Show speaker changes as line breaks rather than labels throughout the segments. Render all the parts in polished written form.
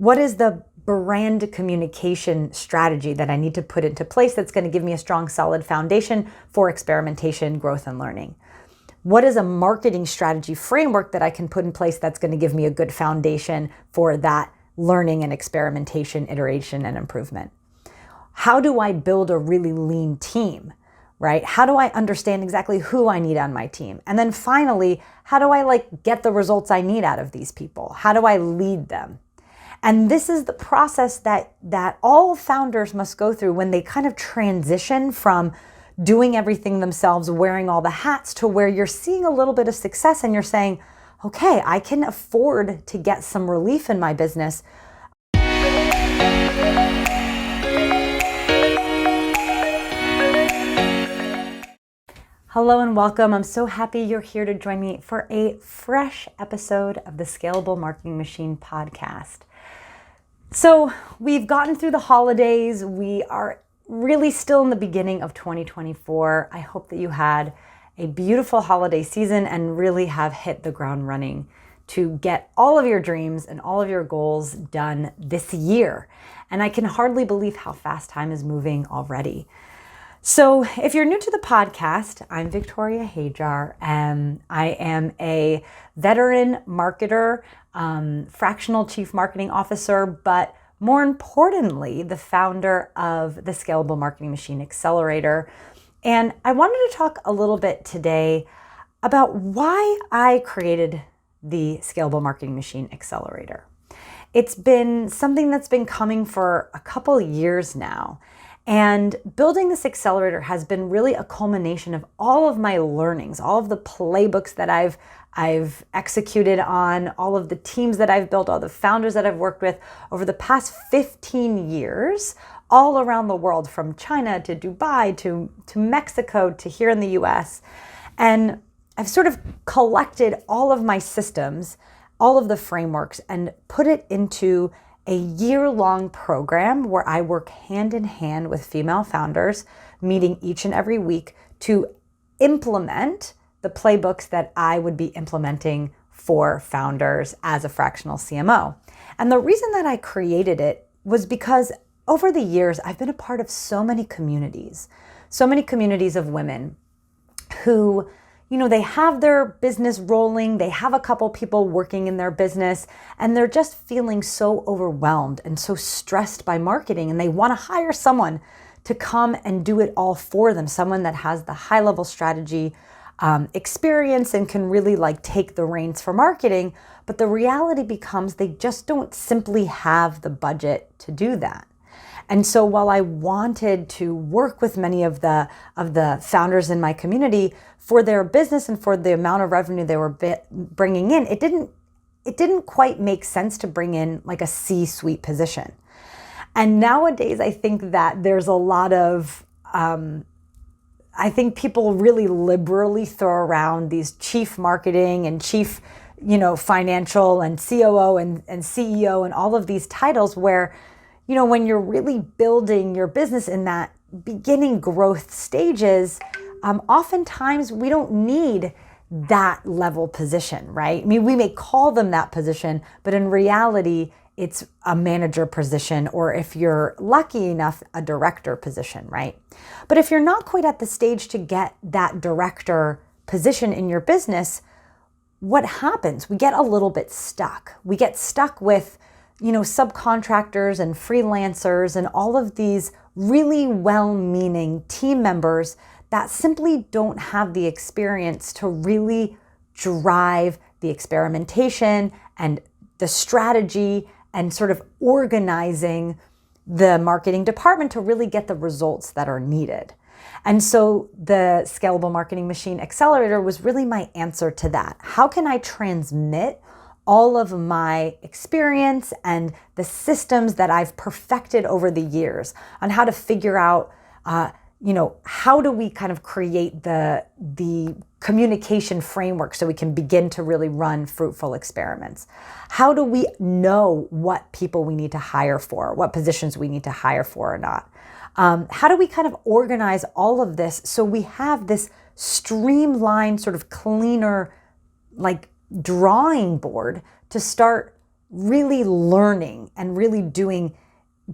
What is the brand communication strategy that I need to put into place that's going to give me a strong, solid foundation for experimentation, growth, and learning? What is a marketing strategy framework that I can put in place that's going to give me a good foundation for that learning and experimentation, iteration, and improvement? How do I build a really lean team, right? How do I understand exactly who I need on my team? And then finally, how do I get the results I need out of these people? How do I lead them? And this is the process that all founders must go through when they kind of transition from doing everything themselves, wearing all the hats, to where you're seeing a little bit of success and you're saying, okay, I can afford to get some relief in my business. Hello and welcome. I'm so happy you're here to join me for a fresh episode of the Scalable Marketing Machine podcast. So we've gotten through the holidays. We are really still in the beginning of 2024. I hope that you had a beautiful holiday season and really have hit the ground running to get all of your dreams and all of your goals done this year. And I can hardly believe how fast time is moving already. So if you're new to the podcast, I'm Victoria Hajar, and I am a veteran marketer, fractional chief marketing officer, but more importantly, the founder of the Scalable Marketing Machine Accelerator. And I wanted to talk a little bit today about why I created the Scalable Marketing Machine Accelerator. It's been something that's been coming for a couple of years now. And building this accelerator has been really a culmination of all of my learnings, all of the playbooks that I've executed on, all of the teams that I've built, all the founders that I've worked with over the past 15 years, all around the world, from China to Dubai to Mexico to here in the US. And I've sort of collected all of my systems, all of the frameworks, and put it into a year-long program where I work hand in hand with female founders, meeting each and every week to implement the playbooks that I would be implementing for founders as a fractional CMO. And the reason that I created it was because over the years, I've been a part of so many communities of women who, they have their business rolling, they have a couple people working in their business, and they're just feeling so overwhelmed and so stressed by marketing, and they want to hire someone to come and do it all for them, someone that has the high-level strategy experience and can really take the reins for marketing. But the reality becomes they just don't simply have the budget to do that. And so while I wanted to work with many of the founders in my community for their business and for the amount of revenue they were bringing in, it didn't quite make sense to bring in a C-suite position. And nowadays, I think that there's a lot of, I think people really liberally throw around these chief marketing and chief, financial and COO and CEO and all of these titles where, when you're really building your business in that beginning growth stages, oftentimes we don't need that level position, right? I mean, we may call them that position, but in reality, it's a manager position, or if you're lucky enough, a director position, right? But if you're not quite at the stage to get that director position in your business, what happens? We get a little bit stuck. We get stuck with subcontractors and freelancers and all of these really well-meaning team members that simply don't have the experience to really drive the experimentation and the strategy and sort of organizing the marketing department to really get the results that are needed. And so the Scalable Marketing Machine Accelerator was really my answer to that. How can I transmit all of my experience and the systems that I've perfected over the years on how to figure out, how do we kind of create the communication framework so we can begin to really run fruitful experiments? How do we know what people we need to hire for, what positions we need to hire for or not? How do we kind of organize all of this so we have this streamlined, sort of cleaner, drawing board to start really learning and really doing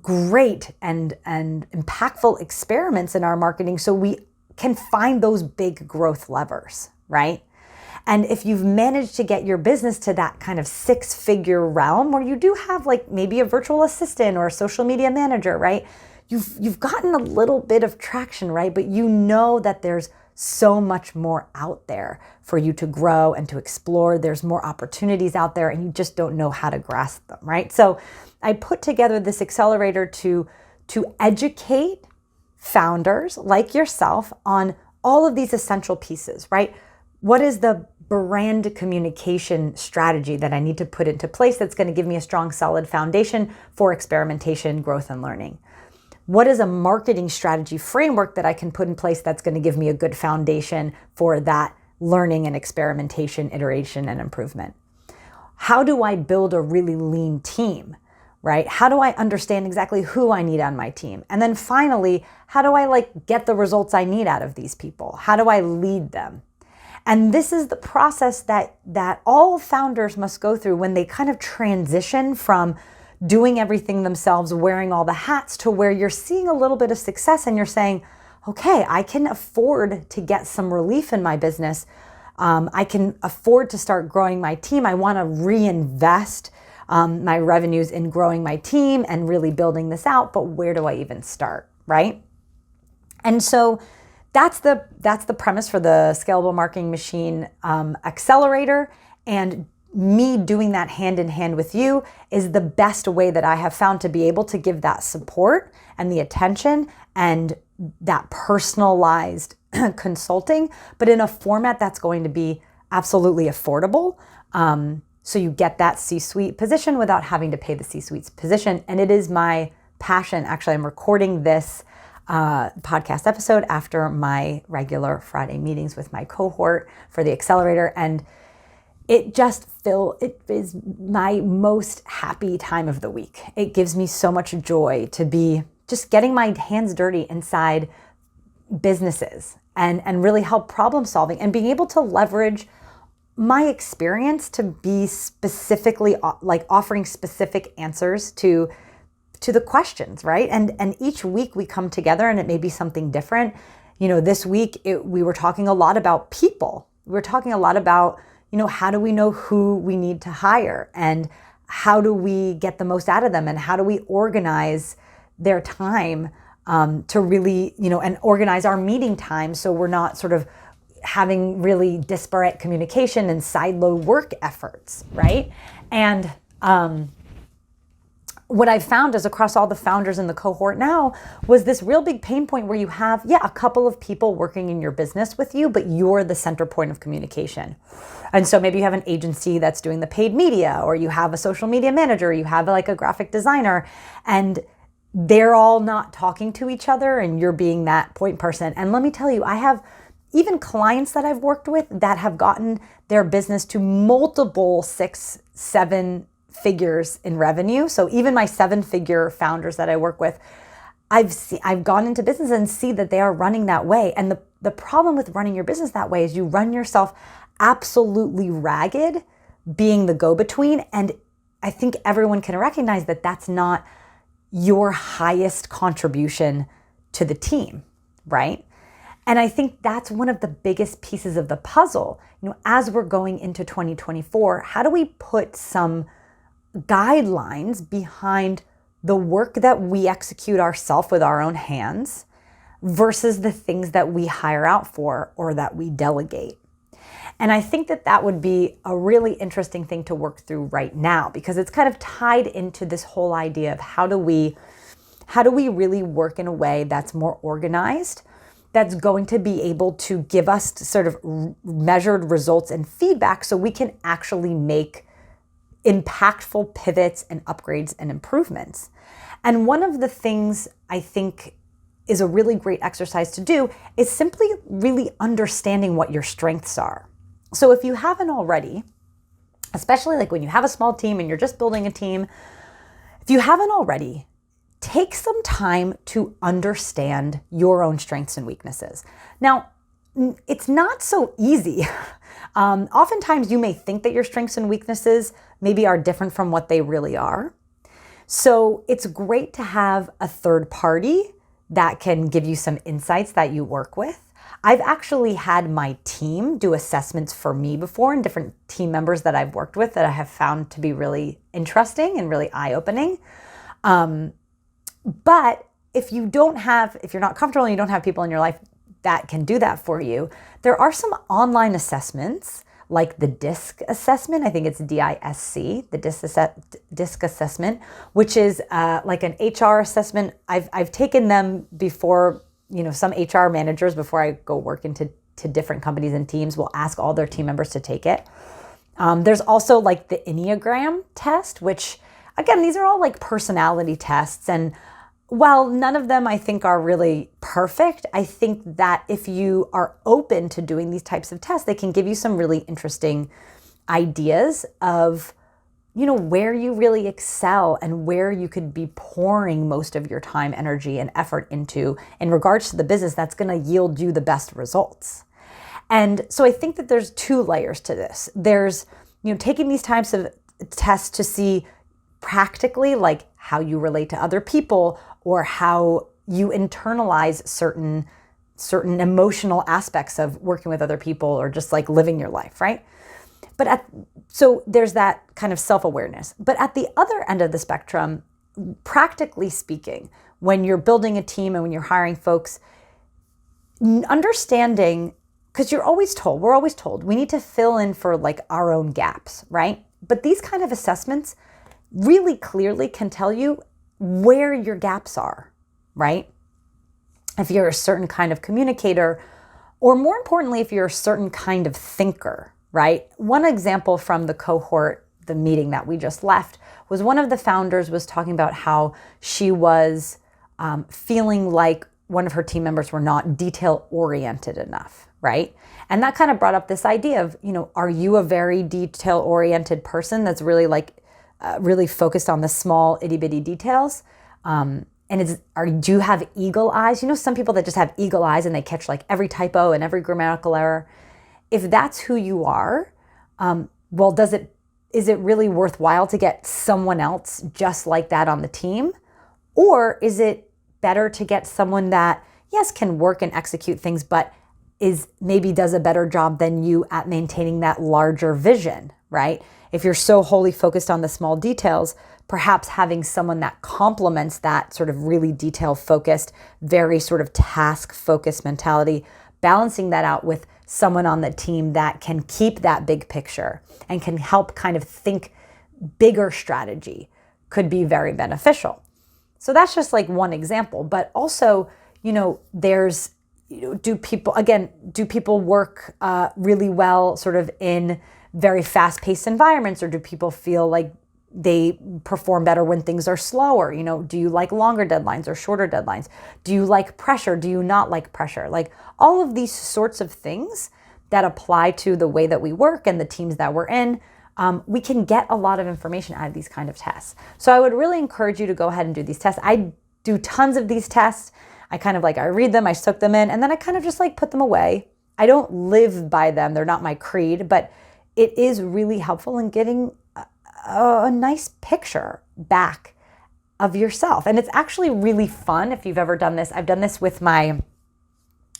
great and impactful experiments in our marketing so we can find those big growth levers, right? And if you've managed to get your business to that kind of 6-figure realm where you do have like maybe a virtual assistant or a social media manager, right? You've gotten a little bit of traction, right? But you know that there's so much more out there for you to grow and to explore. There's more opportunities out there and you just don't know how to grasp them, right? So I put together this accelerator to educate founders like yourself on all of these essential pieces, right? What is the brand communication strategy that I need to put into place that's going to give me a strong, solid foundation for experimentation, growth, and learning? What is a marketing strategy framework that I can put in place that's going to give me a good foundation for that learning and experimentation, iteration, and improvement? How do I build a really lean team, right? How do I understand exactly who I need on my team? And then finally, how do I get the results I need out of these people? How do I lead them? And this is the process that all founders must go through when they kind of transition from doing everything themselves, wearing all the hats, to where you're seeing a little bit of success and you're saying, okay, I can afford to get some relief in my business. I can afford to start growing my team. I want to reinvest my revenues in growing my team and really building this out, but where do I even start, right? And so that's the premise for the Scalable Marketing Machine Accelerator, and me doing that hand in hand with you is the best way that I have found to be able to give that support and the attention and that personalized consulting, but in a format that's going to be absolutely affordable. So you get that C-suite position without having to pay the C-suite's position. And it is my passion. Actually, I'm recording this podcast episode after my regular Friday meetings with my cohort for the accelerator. And it is my most happy time of the week. It gives me so much joy to be just getting my hands dirty inside businesses and really help problem solving and being able to leverage my experience to be specifically offering specific answers to the questions, right? And each week we come together and it may be something different. This week we were talking a lot about people. We were talking a lot about how do we know who we need to hire and how do we get the most out of them and how do we organize their time to really, and organize our meeting time so we're not sort of having really disparate communication and sideload work efforts, right? And what I've found is across all the founders in the cohort now was this real big pain point where you have, a couple of people working in your business with you, but you're the center point of communication. And so maybe you have an agency that's doing the paid media, or you have a social media manager, you have a graphic designer, and they're all not talking to each other and you're being that point person. And let me tell you, I have even clients that I've worked with that have gotten their business to multiple 6-7 figures in revenue. So even my 7-figure founders that I work with, I've gone into business and see that they are running that way. And the problem with running your business that way is you run yourself absolutely ragged being the go-between. And I think everyone can recognize that that's not your highest contribution to the team, right? And I think that's one of the biggest pieces of the puzzle. As we're going into 2024, how do we put some guidelines behind the work that we execute ourselves with our own hands versus the things that we hire out for or that we delegate? And I think that would be a really interesting thing to work through right now, because it's kind of tied into this whole idea of how do we really work in a way that's more organized, that's going to be able to give us sort of measured results and feedback so we can actually make impactful pivots and upgrades and improvements. And one of the things I think is a really great exercise to do is simply really understanding what your strengths are. So if you haven't already, especially when you have a small team and you're just building a team, if you haven't already, take some time to understand your own strengths and weaknesses. Now, it's not so easy. Oftentimes you may think that your strengths and weaknesses maybe are different from what they really are. So it's great to have a third party that can give you some insights that you work with. I've actually had my team do assessments for me before, and different team members that I've worked with that I have found to be really interesting and really eye-opening. But if you're not comfortable and you don't have people in your life that can do that for you, there are some online assessments like the DISC assessment. I think it's DISC, the DISC assessment, which is like an HR assessment. I've taken them before. Some HR managers, before I go work into different companies and teams, will ask all their team members to take it. There's also like the Enneagram test, which again, these are all like personality tests. And while none of them I think are really perfect, I think that if you are open to doing these types of tests, they can give you some really interesting ideas of where you really excel and where you could be pouring most of your time, energy, and effort into in regards to the business that's going to yield you the best results. And so I think that there's two layers to this. There's, taking these types of tests to see practically like how you relate to other people or how you internalize certain emotional aspects of working with other people or just like living your life, right? So there's that kind of self-awareness. But at the other end of the spectrum, practically speaking, when you're building a team and when you're hiring folks, understanding, because we're always told, we need to fill in for like our own gaps, right? But these kind of assessments really clearly can tell you where your gaps are, right? If you're a certain kind of communicator, or more importantly, if you're a certain kind of thinker, right? One example from the cohort, the meeting that we just left, was one of the founders was talking about how she was feeling like one of her team members were not detail-oriented enough, right? And that kind of brought up this idea of, are you a very detail-oriented person that's really really focused on the small itty-bitty details? Do you have eagle eyes? Some people that just have eagle eyes and they catch like every typo and every grammatical error. If that's who you are, is it really worthwhile to get someone else just like that on the team? Or is it better to get someone that, yes, can work and execute things, but maybe does a better job than you at maintaining that larger vision, right? If you're so wholly focused on the small details, perhaps having someone that complements that sort of really detail-focused, very sort of task-focused mentality, balancing that out with someone on the team that can keep that big picture and can help kind of think bigger strategy could be very beneficial. So that's just like one example. But also, there's, do people work really well sort of in very fast-paced environments, or do people feel like they perform better when things are slower? Do you like longer deadlines or shorter deadlines? Do you like pressure? Do you not like pressure? Like all of these sorts of things that apply to the way that we work and the teams that we're in, we can get a lot of information out of these kind of tests. So I would really encourage you to go ahead and do these tests. I do tons of these tests. I read them, I soak them in, and then I kind of just like put them away. I don't live by them. They're not my creed, but it is really helpful in getting a nice picture back of yourself. And it's actually really fun if you've ever done this. I've done this with my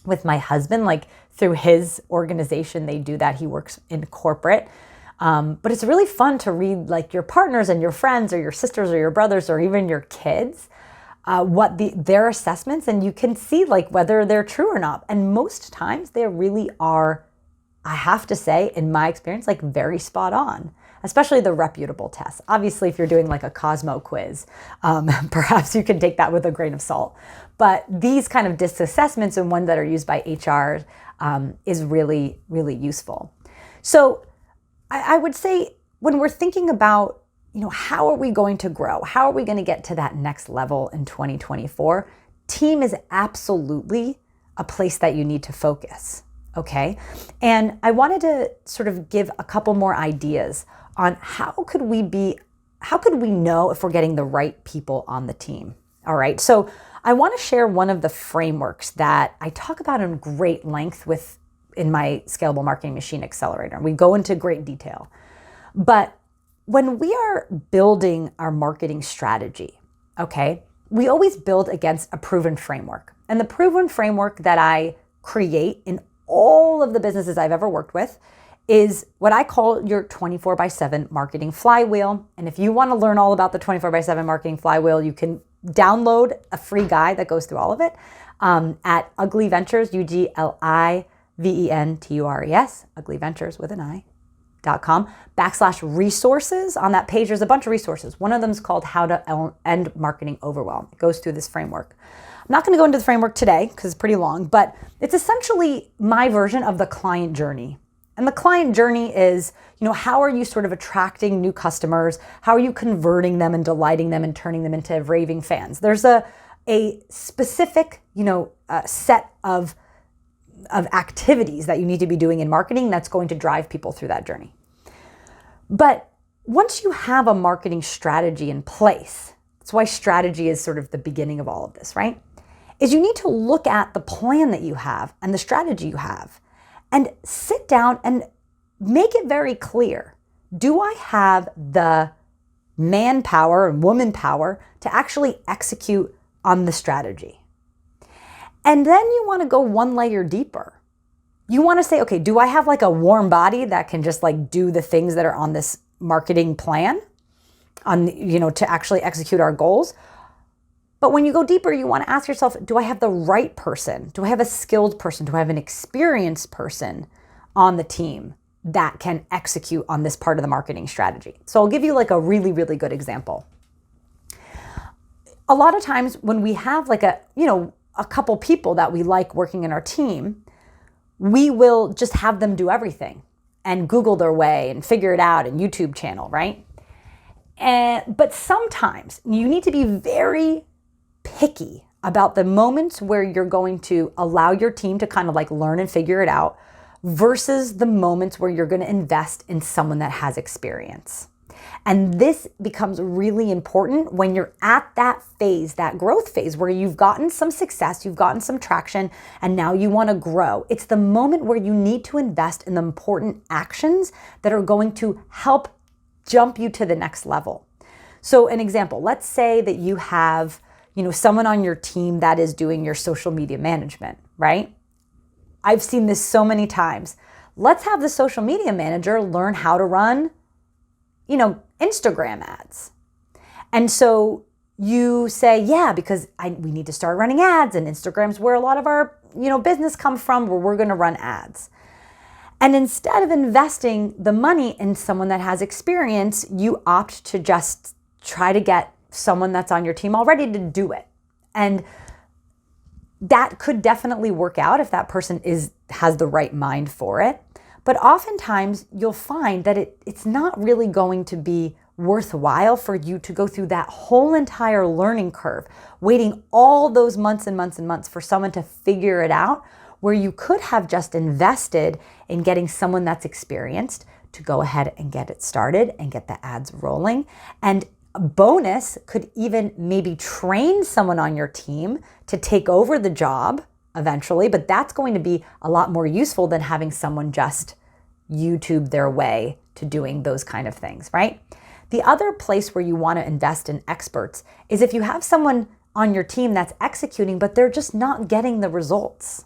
husband, like through his organization, they do that. He works in corporate. But it's really fun to read like your partners and your friends or your sisters or your brothers or even your kids, their assessments, and you can see like whether they're true or not. And most times they really are, I have to say, in my experience, like very spot on, especially the reputable tests. Obviously, if you're doing like a Cosmo quiz, perhaps you can take that with a grain of salt. But these kind of DISC assessments and ones that are used by HR is really, really useful. So I would say when we're thinking about, how are we going to grow? How are we going to get to that next level in 2024? Team is absolutely a place that you need to focus. Okay. And I wanted to sort of give a couple more ideas on how could we know if we're getting the right people on the team. All right. So I want to share one of the frameworks that I talk about in great length with in my Scalable Marketing Machine Accelerator. We go into great detail. But when we are building our marketing strategy, okay, we always build against a proven framework. And the proven framework that I create in all of the businesses I've ever worked with is what I call your 24/7 marketing flywheel. And if you want to learn all about the 24/7 marketing flywheel, you can download a free guide that goes through all of it at Ugly Ventures, UGLIVENTURES, Ugly Ventures with an I.com/resources. On that page, there's a bunch of resources. One of them is called How to End Marketing Overwhelm. It goes through this framework. I'm not going to go into the framework today because it's pretty long, but it's essentially my version of the client journey. And the client journey is, how are you sort of attracting new customers? How are you converting them and delighting them and turning them into raving fans? There's a specific, set of activities that you need to be doing in marketing that's going to drive people through that journey. But once you have a marketing strategy in place, that's why strategy is sort of the beginning of all of this, right? Is you need to look at the plan that you have and the strategy you have and sit down and make it very clear. Do I have the manpower and woman power to actually execute on the strategy? And then you want to go one layer deeper. You want to say, okay, do I have like a warm body that can just like do the things that are on this marketing plan to actually execute our goals? But when you go deeper, you want to ask yourself, do I have the right person? Do I have a skilled person? Do I have an experienced person on the team that can execute on this part of the marketing strategy? So I'll give you like a really, really good example. A lot of times when we have like a couple people that we like working in our team, we will just have them do everything and Google their way and figure it out and YouTube channel, right? But sometimes you need to be very picky about the moments where you're going to allow your team to kind of like learn and figure it out versus the moments where you're going to invest in someone that has experience. And this becomes really important when you're at that phase, that growth phase, where you've gotten some success, you've gotten some traction, and now you want to grow. It's the moment where you need to invest in the important actions that are going to help jump you to the next level. So an example, let's say that you have, someone on your team that is doing your social media management, right? I've seen this so many times. Let's have the social media manager learn how to run, Instagram ads. And so you say, yeah, because we need to start running ads, and Instagram's where a lot of our, business comes from, where we're going to run ads. And instead of investing the money in someone that has experience, you opt to just try to get someone that's on your team already to do it. And that could definitely work out if that person has the right mind for it. But oftentimes you'll find that it's not really going to be worthwhile for you to go through that whole entire learning curve, waiting all those months and months and months for someone to figure it out, where you could have just invested in getting someone that's experienced to go ahead and get it started and get the ads rolling. And a bonus, could even maybe train someone on your team to take over the job eventually, but that's going to be a lot more useful than having someone just YouTube their way to doing those kind of things, right? The other place where you want to invest in experts is if you have someone on your team that's executing, but they're just not getting the results.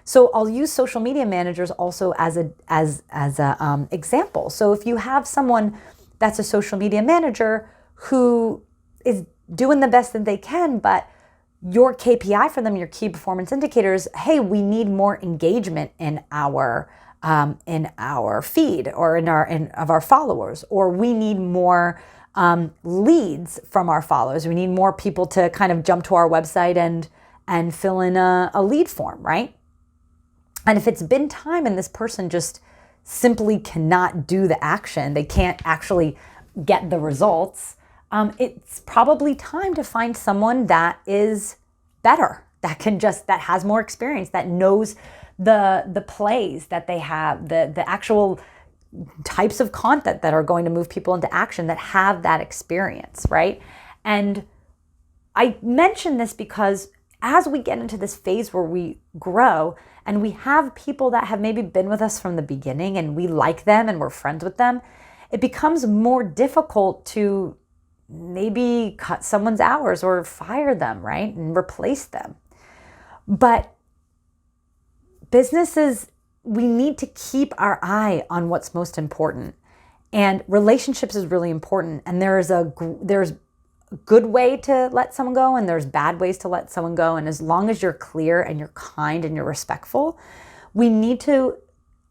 So I'll use social media managers also as a example. So if you have someone that's a social media manager who is doing the best that they can, but your KPI for them, your key performance indicators, hey, we need more engagement in our feed or of our followers, or we need more leads from our followers. We need more people to kind of jump to our website and fill in a lead form, right? And if it's been time and this person just simply cannot do the action, they can't actually get the results, it's probably time to find someone that is better, that has more experience, that knows the plays that they have, the actual types of content that are going to move people into action, that have that experience, right? And I mention this because as we get into this phase where we grow and we have people that have maybe been with us from the beginning and we like them and we're friends with them, it becomes more difficult to maybe cut someone's hours or fire them, right? And replace them. But businesses, we need to keep our eye on what's most important. And relationships is really important. And there's a good way to let someone go and there's bad ways to let someone go. And as long as you're clear and you're kind and you're respectful, we need to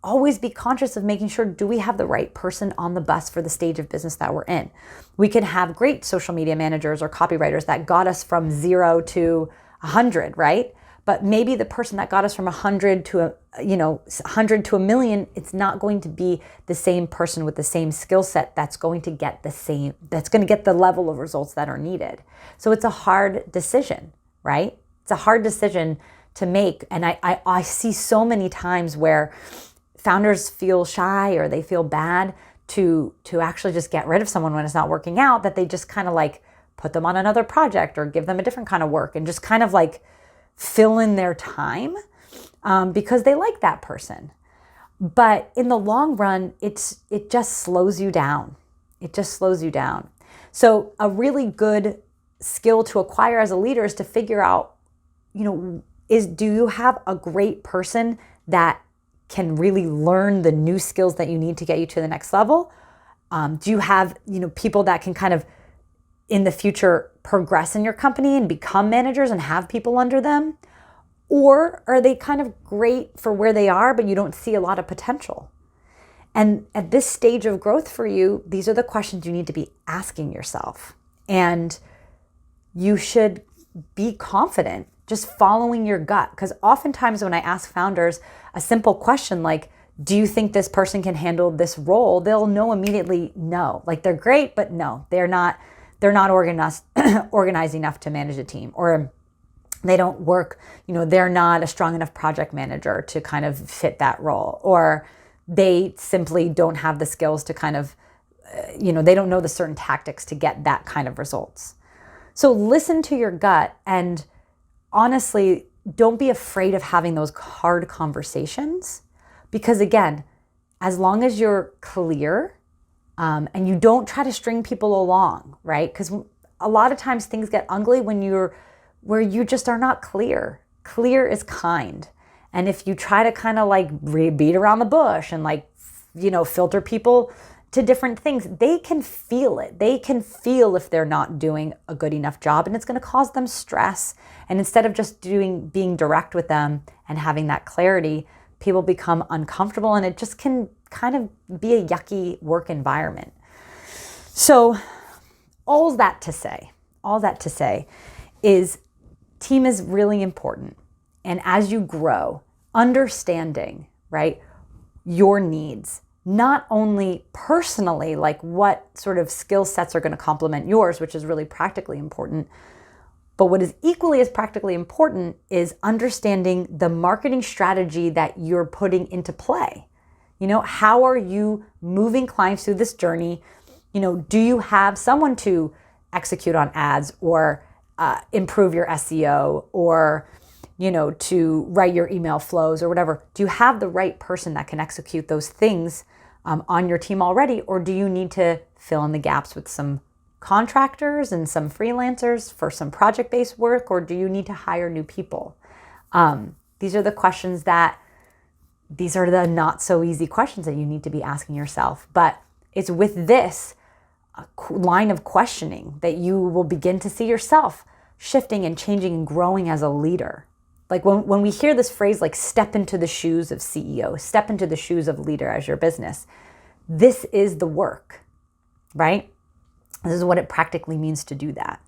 always be conscious of making sure, do we have the right person on the bus for the stage of business that we're in? We can have great social media managers or copywriters that got us from 0 to 100, right? But maybe the person that got us from 100 to 100 to 1,000,000, it's not going to be the same person with the same skill set that's going to get the level of results that are needed. So it's a hard decision, right? It's a hard decision to make. And I see so many times where founders feel shy or they feel bad to actually just get rid of someone when it's not working out, that they just kind of like put them on another project or give them a different kind of work and just kind of like fill in their time because they like that person. But in the long run, it just slows you down. It just slows you down. So a really good skill to acquire as a leader is to figure out, do you have a great person that can really learn the new skills that you need to get you to the next level? Do you have, people that can kind of in the future progress in your company and become managers and have people under them? Or are they kind of great for where they are, but you don't see a lot of potential? And at this stage of growth for you, these are the questions you need to be asking yourself. And you should be confident, just following your gut. Because oftentimes when I ask founders a simple question like, do you think this person can handle this role? They'll know immediately no. Like they're great, but no, they're not organized enough to manage a team, or they don't work, they're not a strong enough project manager to kind of fit that role, or they simply don't have the skills to kind of, they don't know the certain tactics to get that kind of results. So listen to your gut and honestly, don't be afraid of having those hard conversations, because again, as long as you're clear, and you don't try to string people along, right? Because a lot of times things get ugly where you just are not clear. Clear is kind. And if you try to kind of like beat around the bush and like, filter people to different things, they can feel it. They can feel if they're not doing a good enough job, and it's going to cause them stress. And instead of just being direct with them and having that clarity, people become uncomfortable, and it just can kind of be a yucky work environment. So all that to say is team is really important. And as you grow, understanding, right, your needs, not only personally, like what sort of skill sets are going to complement yours, which is really practically important, but what is equally as practically important is understanding the marketing strategy that you're putting into play. How are you moving clients through this journey? Do you have someone to execute on ads or improve your SEO or, to write your email flows or whatever? Do you have the right person that can execute those things on your team already? Or do you need to fill in the gaps with some contractors and some freelancers for some project-based work? Or do you need to hire new people? These are the not so easy questions that you need to be asking yourself. But it's with this line of questioning that you will begin to see yourself shifting and changing and growing as a leader. Like when we hear this phrase, like step into the shoes of CEO, step into the shoes of leader as your business, this is the work, right? This is what it practically means to do that.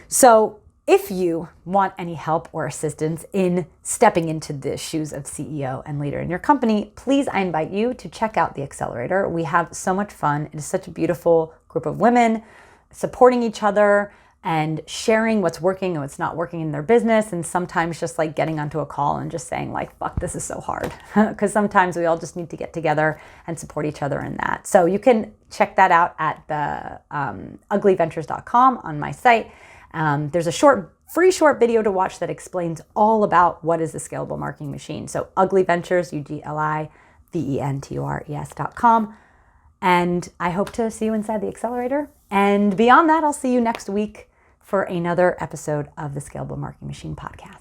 So if you want any help or assistance in stepping into the shoes of CEO and leader in your company, please, I invite you to check out the Accelerator. We have so much fun. It is such a beautiful group of women supporting each other and sharing what's working and what's not working in their business. And sometimes just like getting onto a call and just saying like, fuck, this is so hard. Because sometimes we all just need to get together and support each other in that. So you can check that out at the uglyventures.com on my site. There's a short free short video to watch that explains all about what is the Scalable Marketing Machine. So Ugly Ventures, UGLIVENTURES.com. And I hope to see you inside the accelerator. And beyond that, I'll see you next week for another episode of the Scalable Marketing Machine podcast.